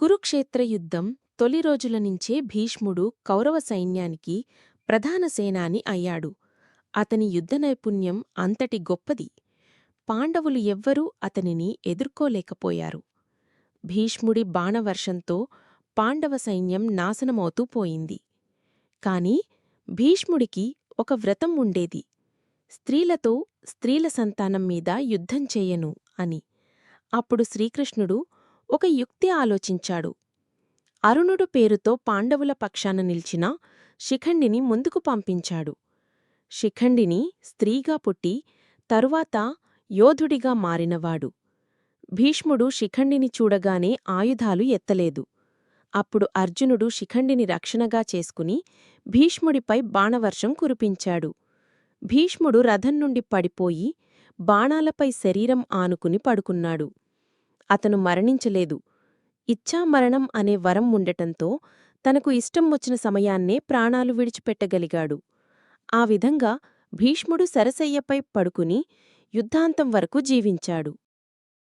కురుక్షేత్ర యుద్ధం తొలి రోజుల నుంచే భీష్ముడు కౌరవ సైన్యానికి ప్రధాన సేనాని అయ్యాడు. అతని యుద్ధ నైపుణ్యం అంతటి గొప్పది. పాండవులు ఎవ్వరూ అతనిని ఎదుర్కోలేకపోయారు. భీష్ముడి బాణవర్షంతో పాండవ సైన్యం నాశనమవుతూ పోయింది. కాని భీష్ముడికి ఒక వ్రతం ఉండేది. స్త్రీలతో స్త్రీల సంతానం మీద యుద్ధం చెయ్యను అని. అప్పుడు శ్రీకృష్ణుడు ఒక యుక్తి ఆలోచించాడు. అరుణుడు పేరుతో పాండవుల పక్షాన నిల్చిన శిఖండిని ముందుకు పంపించాడు. శిఖండిని స్త్రీగా పుట్టి తరువాత యోధుడిగా మారినవాడు. భీష్ముడు శిఖండిని చూడగానే ఆయుధాలు ఎత్తలేదు. అప్పుడు అర్జునుడు శిఖండిని రక్షణగా చేసుకుని భీష్ముడిపై బాణవర్షం కురిపించాడు. భీష్ముడు రథం నుండి పడిపోయి బాణాలపై శరీరం ఆనుకుని పడుకున్నాడు. అతను మరణించలేదు. ఇచ్ఛామరణం అనే వరం ఉండటంతో తనకు ఇష్టం వచ్చిన సమయాన్నే ప్రాణాలు విడిచిపెట్టగలిగాడు. ఆ విధంగా భీష్ముడు సరసయ్యపై పడుకుని యుద్ధాంతం వరకు జీవించాడు.